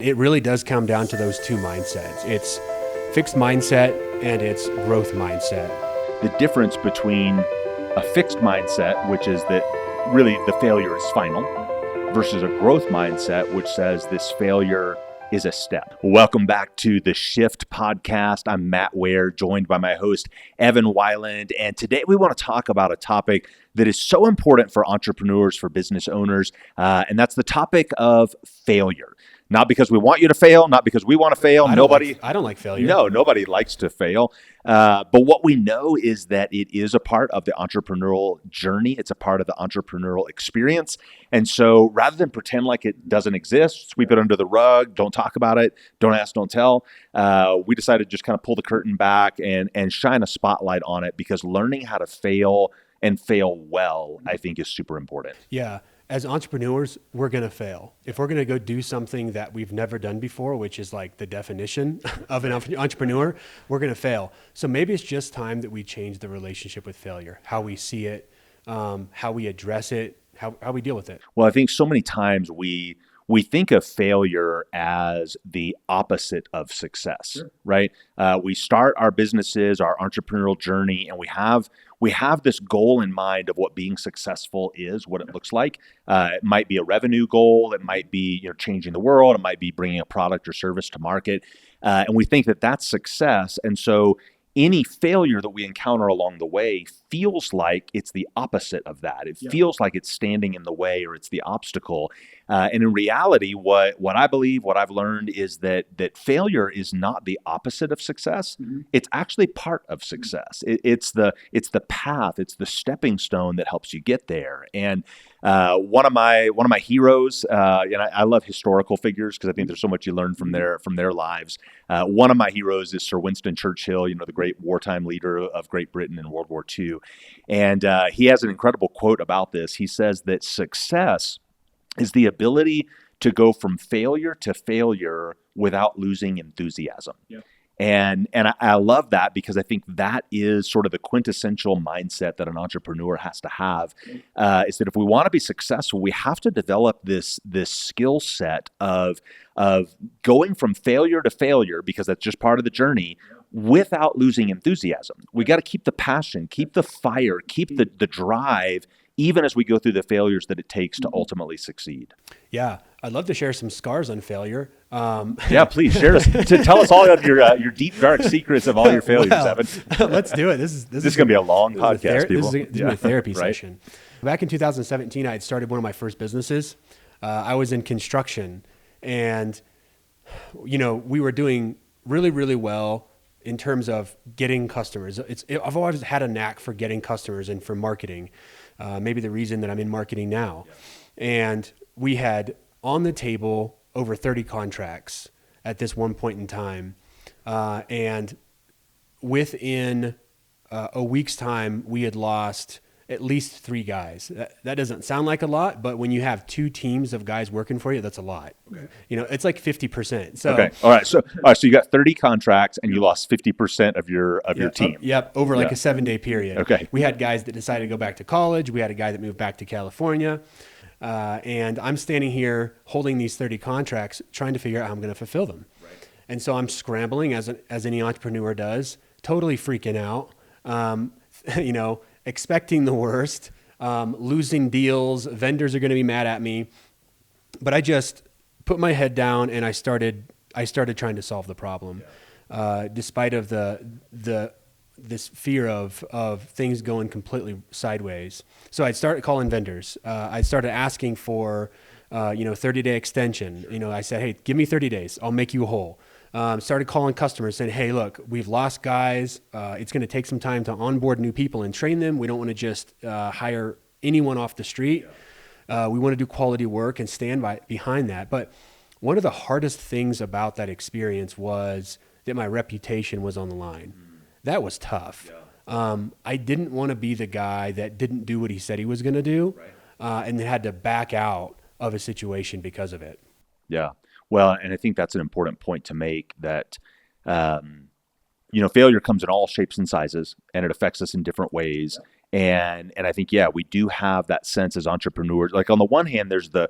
It really does come down to those two mindsets. It's fixed mindset and it's growth mindset. The difference between a fixed mindset, which is that really the failure is final, versus a growth mindset, which says this failure is a step. Welcome back to the Shift Podcast. I'm Matt Ware, joined by my host, Evan Weiland. And today we want to talk about a topic that is so important for entrepreneurs, for business owners, and that's the topic of failure. Not because we want you to fail, not because we want to fail. I don't like failure. No, nobody likes to fail. But what we know is that it is a part of the entrepreneurial journey. It's a part of the entrepreneurial experience. And so rather than pretend like it doesn't exist, sweep it under the rug, don't talk about it, don't ask, don't tell, we decided to just kind of pull the curtain back and shine a spotlight on it, because learning how to fail and fail well, I think, is super important. Yeah. As entrepreneurs, we're going to fail. If we're going to go do something that we've never done before, which is like the definition of an entrepreneur, we're going to fail. So maybe it's just time that we change the relationship with failure, how we see it, how we address it, how we deal with it. Well, I think so many times we think of failure as the opposite of success, sure, right? We start our businesses, our entrepreneurial journey, and we have this goal in mind of what being successful is, what it looks like. It might be a revenue goal. It might be changing the world. It might be bringing a product or service to market. And we think that that's success. And so any failure that we encounter along the way feels like it's the opposite of that. It feels like it's standing in the way, or it's the obstacle. And in reality, what I believe, what I've learned is that failure is not the opposite of success. Mm-hmm. It's actually part of success. It's the path. It's the stepping stone that helps you get there. And one of my heroes, and I love historical figures because I think there's so much you learn from their lives. One of my heroes is Sir Winston Churchill, the great wartime leader of Great Britain in World War II. And he has an incredible quote about this. He says that success is the ability to go from failure to failure without losing enthusiasm. Yeah. And I love that, because I think that is sort of the quintessential mindset that an entrepreneur has to have, is that if we want to be successful, we have to develop this skill set of going from failure to failure, because that's just part of the journey, without losing enthusiasm. We got to keep the passion, keep the fire, keep the drive, even as we go through the failures that it takes to ultimately succeed. Yeah, I'd love to share some scars on failure. Yeah, please share us. Tell us all of your deep, dark secrets of all your failures, Evan. Let's do it. This is going to be a long podcast, people. This is my therapy session. Back in 2017, I had started one of my first businesses. I was in construction, and we were doing really, really well in terms of getting customers. I've always had a knack for getting customers and for marketing. Maybe the reason that I'm in marketing now. Yeah. And we had on the table over 30 contracts at this one point in time. And within a week's time, we had lost at least 3 guys. That doesn't sound like a lot, but when you have 2 teams of guys working for you, that's a lot. Okay. It's like 50%. So, okay. All right. So you got 30 contracts and you lost 50% of your team. Yep. Over like a 7-day period. Okay. We had guys that decided to go back to college. We had a guy that moved back to California. And I'm standing here holding these 30 contracts, trying to figure out how I'm going to fulfill them. Right. And so I'm scrambling as any entrepreneur does, totally freaking out. Expecting the worst, losing deals, vendors are going to be mad at me. But I just put my head down and I started trying to solve the problem, despite of this fear of things going completely sideways. So I started calling vendors. I started asking for 30-day extension. I said, hey, give me 30 days. I'll make you whole. Started calling customers saying, hey, look, we've lost guys. It's going to take some time to onboard new people and train them. We don't want to just hire anyone off the street. We want to do quality work and stand behind that. But one of the hardest things about that experience was that my reputation was on the line. That was tough. Yeah. I didn't want to be the guy that didn't do what he said he was going to do, and had to back out of a situation because of it. Yeah. Well, and I think that's an important point to make, that, failure comes in all shapes and sizes, and it affects us in different ways. And I think, yeah, we do have that sense as entrepreneurs. Like on the one hand, there's the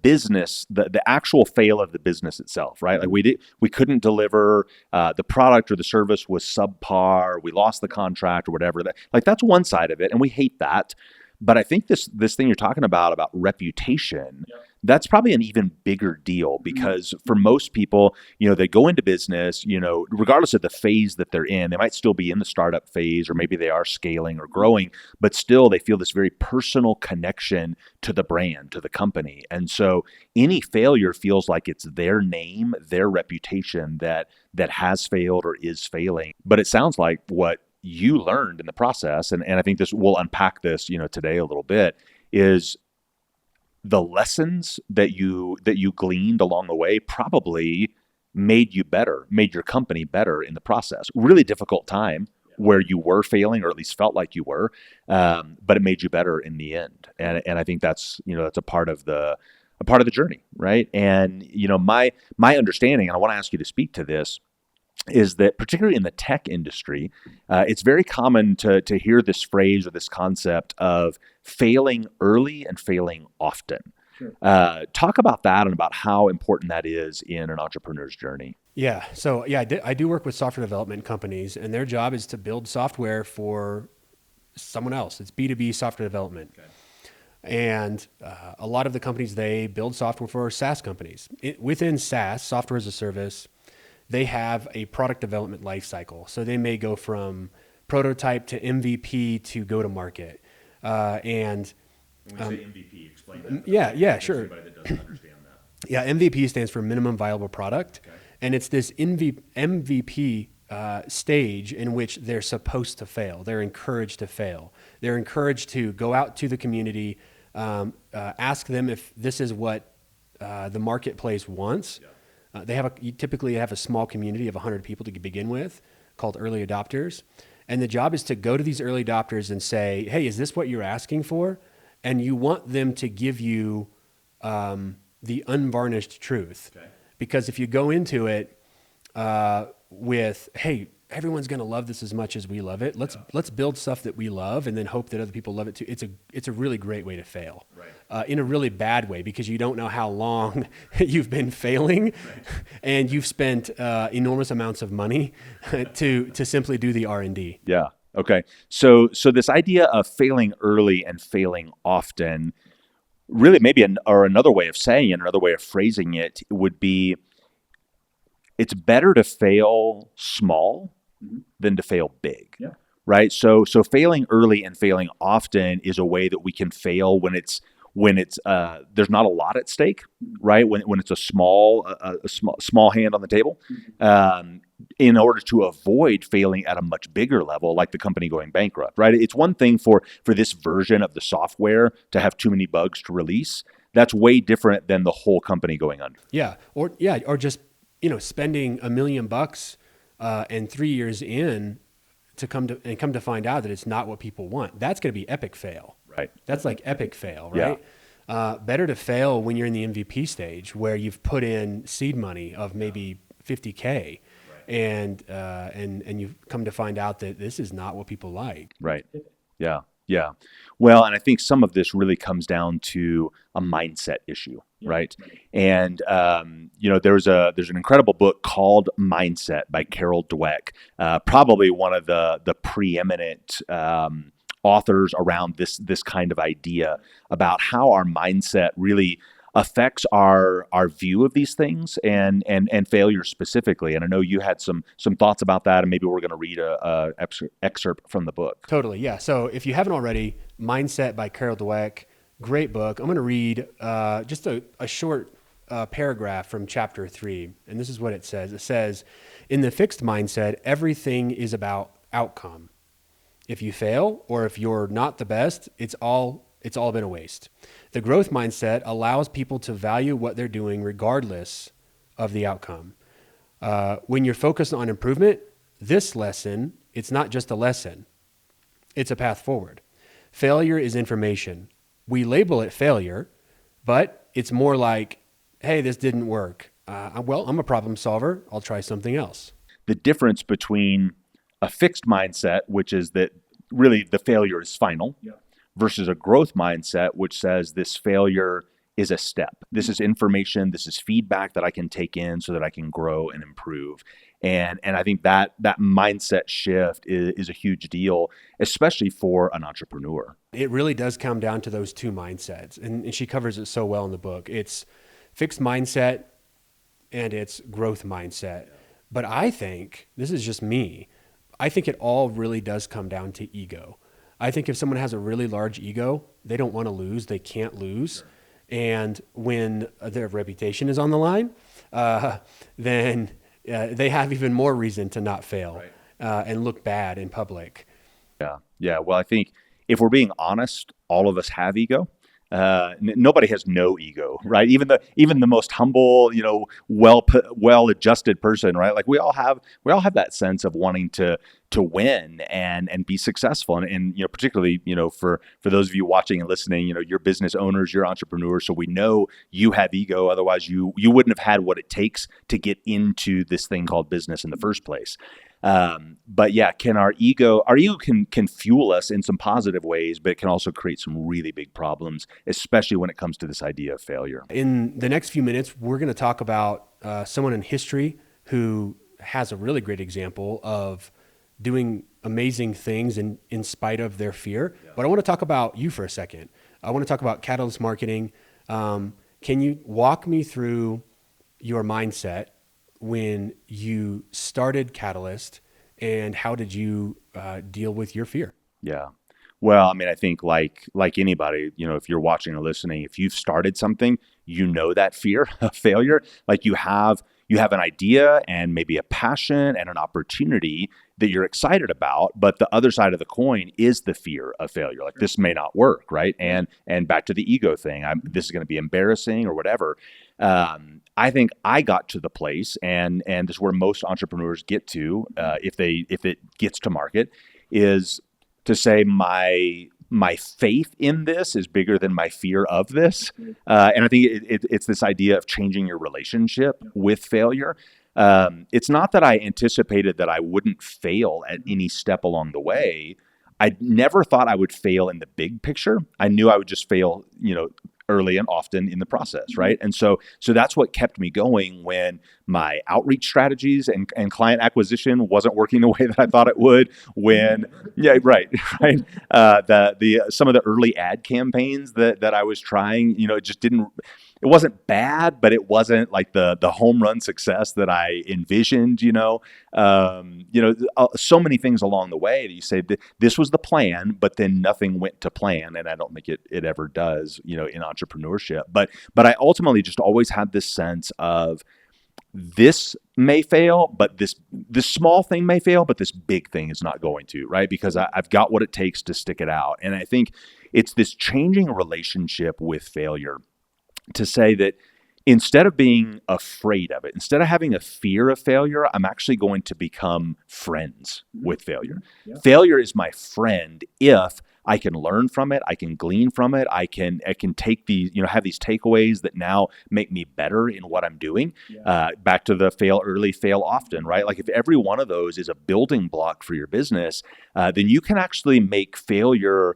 business, the actual fail of the business itself, right? Like we couldn't deliver, the product or the service was subpar, we lost the contract or whatever. That's one side of it, and we hate that. But I think this thing you're talking about reputation, that's probably an even bigger deal, because for most people, they go into business, regardless of the phase that they're in, they might still be in the startup phase, or maybe they are scaling or growing, but still they feel this very personal connection to the brand, to the company. And so any failure feels like it's their name, their reputation that has failed or is failing. But it sounds like what you learned in the process, and I think we'll unpack this, today a little bit, is the lessons that you gleaned along the way probably made you better, made your company better in the process. Really difficult time where you were failing, or at least felt like you were, but it made you better in the end. And I think that's a part of the journey, right? And my understanding, and I want to ask you to speak to this, is that particularly in the tech industry, it's very common to hear this phrase or this concept of failing early and failing often. Sure. Talk about that and about how important that is in an entrepreneur's journey. Yeah. So yeah, I do work with software development companies, and their job is to build software for someone else. It's B2B software development. Okay. And a lot of the companies, they build software for SaaS companies. Within SaaS, software as a service, they have a product development life cycle. So they may go from prototype to MVP to go to market. And when we say MVP, explain that. Yeah, sure. Anybody that doesn't understand that. Yeah, MVP stands for minimum viable product. Okay. And it's this MVP stage in which they're supposed to fail. They're encouraged to fail. They're encouraged to go out to the community, ask them if this is what the marketplace wants. Yeah. You typically have a small community of 100 people to begin with, called early adopters. And the job is to go to these early adopters and say, hey, is this what you're asking for? And you want them to give you the unvarnished truth. Okay. Because if you go into it with, hey, everyone's going to love this as much as we love it. Let's build stuff that we love and then hope that other people love it too. It's a really great way to fail, right. In a really bad way, because you don't know how long you've been failing, right. And you've spent enormous amounts of money to simply do the R&D. Yeah. Okay. So this idea of failing early and failing often, really maybe another way of saying it, another way of phrasing it would be, it's better to fail small than to fail big, right? So failing early and failing often is a way that we can fail when it's there's not a lot at stake, right? When it's a small hand on the table, in order to avoid failing at a much bigger level, like the company going bankrupt, right? It's one thing for this version of the software to have too many bugs to release. That's way different than the whole company going under. Yeah, or just spending $1 million and 3 years in to come to find out that it's not what people want. That's going to be epic fail. Right. That's like epic fail, right? Yeah. Better to fail when you're in the MVP stage, where you've put in seed money of maybe $50K, right. and you've come to find out that this is not what people like. Right. Yeah. Yeah. Well, and I think some of this really comes down to a mindset issue, right? And there's an incredible book called Mindset by Carol Dweck, probably one of the preeminent authors around this kind of idea about how our mindset really affects our view of these things and failure specifically. And I know you had some thoughts about that, and maybe we're going to read a excerpt from the book. Totally, yeah. So if you haven't already, Mindset by Carol Dweck, great book. I'm going to read just a short paragraph from chapter 3, and this is what it says. It says, in the fixed mindset, everything is about outcome. If you fail, or if you're not the best, it's all been a waste. The growth mindset allows people to value what they're doing regardless of the outcome. When you're focused on improvement, this lesson, it's not just a lesson, it's a path forward. Failure is information. We label it failure, but it's more like, hey, this didn't work. I'm a problem solver. I'll try something else. The difference between a fixed mindset, which is that really the failure is final, versus a growth mindset, which says this failure is a step. This is information. This is feedback that I can take in so that I can grow and improve. And I think that mindset shift is a huge deal, especially for an entrepreneur. It really does come down to those two mindsets. And she covers it so well in the book. It's fixed mindset and it's growth mindset. But I think, this is just me, I think it all really does come down to ego. I think if someone has a really large ego, they don't want to lose. They can't lose. Sure. And when their reputation is on the line, then they have even more reason to not fail, and look bad in public. Yeah. Well, I think if we're being honest, all of us have ego. Nobody has no ego, right? Even the most humble, well adjusted person, right? Like we all have that sense of wanting to win and be successful, and particularly for those of you watching and listening, you're business owners, you're entrepreneurs, so we know you have ego. Otherwise, you wouldn't have had what it takes to get into this thing called business in the first place. But yeah, our ego can fuel us in some positive ways, but it can also create some really big problems, especially when it comes to this idea of failure. In the next few minutes, we're going to talk about someone in history who has a really great example of doing amazing things in spite of their fear. Yeah. But I want to talk about you for a second. I want to talk about Catalyst Marketing. Can you walk me through your mindset when you started Catalyst, and how did you deal with your fear? Yeah. Well, I mean, I think like anybody, if you're watching or listening, if you've started something, that fear of failure, like you have an idea and maybe a passion and an opportunity that you're excited about, but the other side of the coin is the fear of failure. Like this may not work, right? And back to the ego thing, this is going to be embarrassing or whatever. I think I got to the place, and this is where most entrepreneurs get to, if it gets to market, is to say my faith in this is bigger than my fear of this. And I think it's this idea of changing your relationship with failure. It's not that I anticipated that I wouldn't fail at any step along the way. I never thought I would fail in the big picture. I knew I would just fail, early and often in the process, right? And so that's what kept me going when my outreach strategies and client acquisition wasn't working the way that I thought it would. When some of the early ad campaigns that I was trying, it just didn't. It wasn't bad, but it wasn't like the home run success that I envisioned. So many things along the way that you say this was the plan, but then nothing went to plan, and I don't think it ever does. In entrepreneurship, but I ultimately just always had this sense of this may fail, but this small thing may fail, but this big thing is not going to, right? Because I've got what it takes to stick it out, and I think it's this changing relationship with failure. To say that instead of being afraid of it, instead of having a fear of failure, I'm actually going to become friends with failure. Yeah. Failure is my friend if I can learn from it, I can glean from it, I can take these, have these takeaways that now make me better in what I'm doing. Yeah. Back to the fail early, fail often, right? Like if every one of those is a building block for your business, then you can actually make failure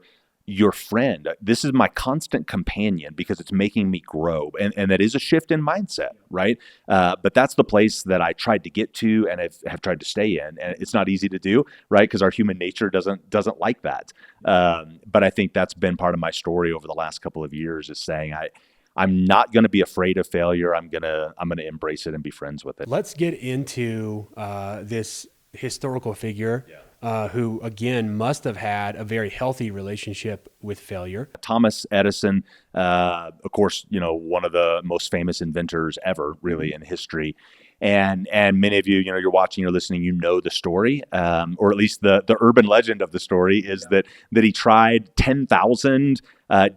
your friend. This is my constant companion because it's making me grow. And that is a shift in mindset, right? But that's the place that I tried to get to and have tried to stay in. And it's not easy to do, right? Because our human nature doesn't like that. But I think that's been part of my story over the last couple of years, is saying I'm not going to be afraid of failure. I'm gonna embrace it and be friends with it. Let's get into this historical figure. Yeah. Who, again, must have had a very healthy relationship with failure. Thomas Edison, of course, one of the most famous inventors ever, really, in history. And many of you, you're watching, you're listening, the story, or at least the urban legend of the story is that he tried 10,000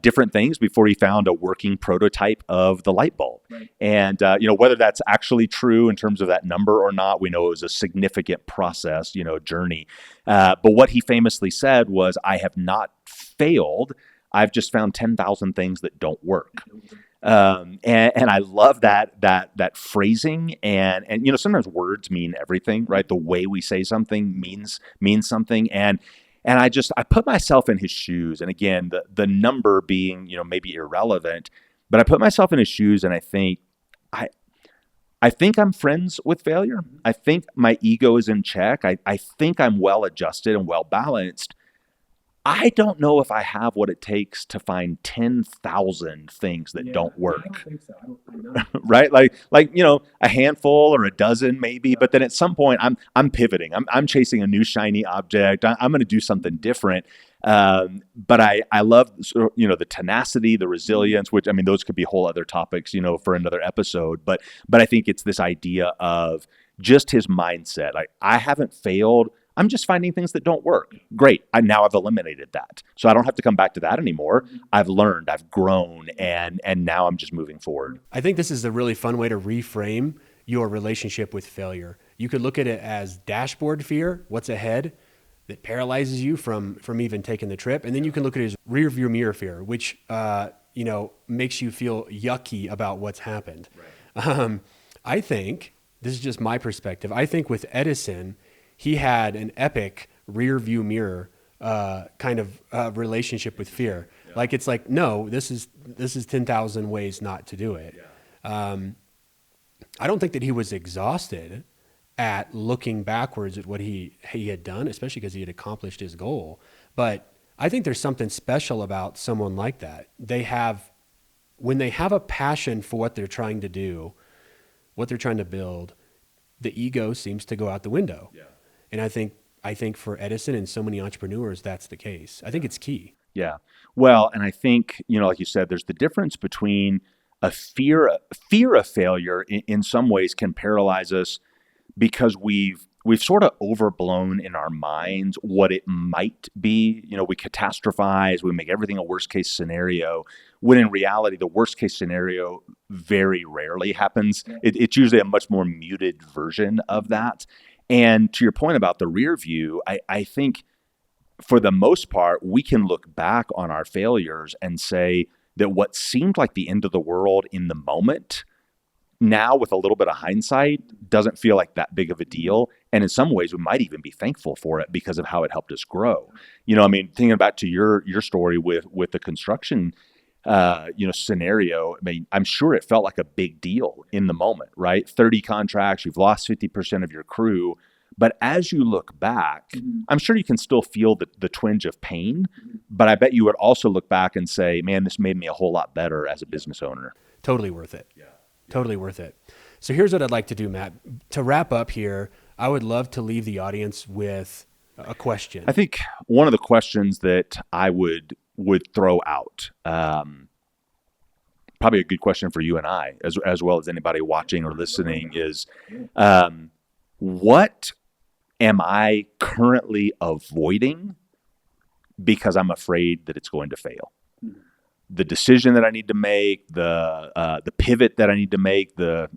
different things before he found a working prototype of the light bulb. Right. And, whether that's actually true in terms of that number or not, we know it was a significant process, journey. But what he famously said was, I have not failed. I've just found 10,000 things that don't work. And I love that phrasing, and sometimes words mean everything, right? The way we say something means something, and And I put myself in his shoes. And again, the number being, maybe irrelevant, but I put myself in his shoes and I, I think I'm friends with failure. I think my ego is in check. I think I'm well adjusted and well balanced. I don't know if I have what it takes to find 10,000 things that don't work. I don't think so. I know. Right? A handful or a dozen maybe, but then at some point I'm pivoting. I'm chasing a new shiny object. I'm going to do something different. But I love, the tenacity, the resilience, which, I mean, those could be whole other topics, for another episode. But I think it's this idea of just his mindset. I haven't failed. I'm just finding things that don't work. Great. Now I've eliminated that. So I don't have to come back to that anymore. I've learned, I've grown, and now I'm just moving forward. I think this is a really fun way to reframe your relationship with failure. You could look at it as dashboard fear, what's ahead, that paralyzes you from even taking the trip. And then you can look at it as rear view mirror fear, which, makes you feel yucky about what's happened. Right. I think, this is just my perspective, I think with Edison, he had an epic rear view mirror kind of relationship with fear. Yeah. Like, it's like, no, this is 10,000 ways not to do it. Yeah. I don't think that he was exhausted at looking backwards at what he had done, especially because he had accomplished his goal. But I think there's something special about someone like that. When they have a passion for what they're trying to do, what they're trying to build, the ego seems to go out the window. Yeah. And I think for Edison and so many entrepreneurs, that's the case. I think it's key. Yeah. Well, and I think, like you said, there's the difference between a fear of failure in some ways can paralyze us because we've sort of overblown in our minds what it might be. We catastrophize, we make everything a worst case scenario, when in reality, the worst case scenario very rarely happens. It's usually a much more muted version of that. And to your point about the rear view, I think for the most part, we can look back on our failures and say that what seemed like the end of the world in the moment, now with a little bit of hindsight, doesn't feel like that big of a deal. And in some ways, we might even be thankful for it because of how it helped us grow. Thinking back to your story with the construction scenario, I mean, I'm sure it felt like a big deal in the moment, right? 30 contracts, you've lost 50% of your crew. But as you look back, I'm sure you can still feel the twinge of pain, but I bet you would also look back and say, man, this made me a whole lot better as a business owner. Totally worth it. Yeah. Totally worth it. So here's what I'd like to do, Matt. To wrap up here, I would love to leave the audience with a question. I think one of the questions that I would throw out, probably a good question for you and I, as well as anybody watching or listening, is what am I currently avoiding because I'm afraid that it's going to fail? The decision that I need to make, the pivot that I need to make, the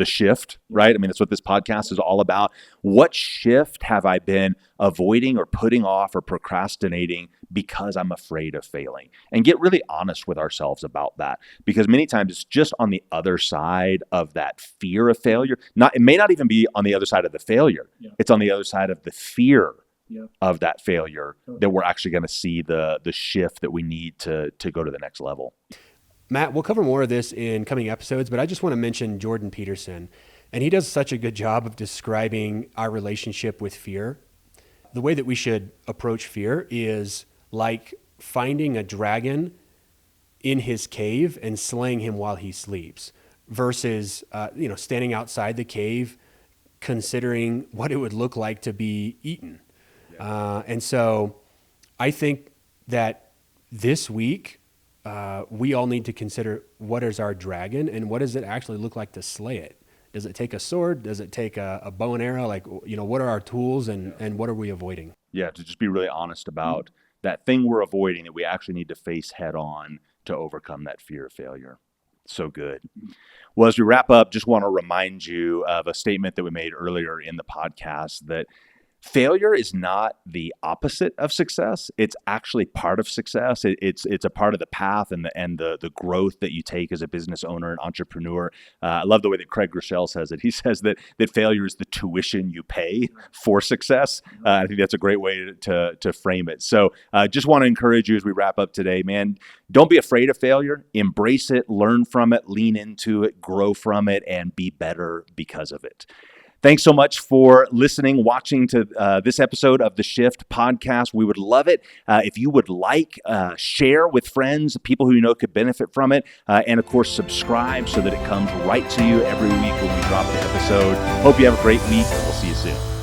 shift, right? I mean, that's what this podcast is all about. What shift have I been avoiding or putting off or procrastinating because I'm afraid of failing? And get really honest with ourselves about that, because many times it's just on the other side of that fear of failure. It may not even be on the other side of the failure. Yeah. It's on the other side of the fear of that failure that we're actually going to see the shift that we need to go to the next level. Matt, we'll cover more of this in coming episodes, but I just want to mention Jordan Peterson. And he does such a good job of describing our relationship with fear. The way that we should approach fear is like finding a dragon in his cave and slaying him while he sleeps versus, standing outside the cave, considering what it would look like to be eaten. Yeah. And so I think that this week, we all need to consider what is our dragon and what does it actually look like to slay it? Does it take a sword? Does it take a bow and arrow? Like, what are our tools and what are we avoiding? Yeah, to just be really honest about that thing we're avoiding that we actually need to face head on to overcome that fear of failure. So good. Well, as we wrap up, just want to remind you of a statement that we made earlier in the podcast that failure is not the opposite of success. It's actually part of success. It's a part of the path and the growth that you take as a business owner and entrepreneur. I love the way that Craig Groeschel says it. He says that failure is the tuition you pay for success. I think that's a great way to frame it. So just want to encourage you as we wrap up today, man, don't be afraid of failure. Embrace it, learn from it, lean into it, grow from it, and be better because of it. Thanks so much for listening, watching to this episode of the Shift podcast. We would love it if you would share with friends, people who you know could benefit from it, and of course, subscribe so that it comes right to you every week when we drop an episode. Hope you have a great week. We'll see you soon.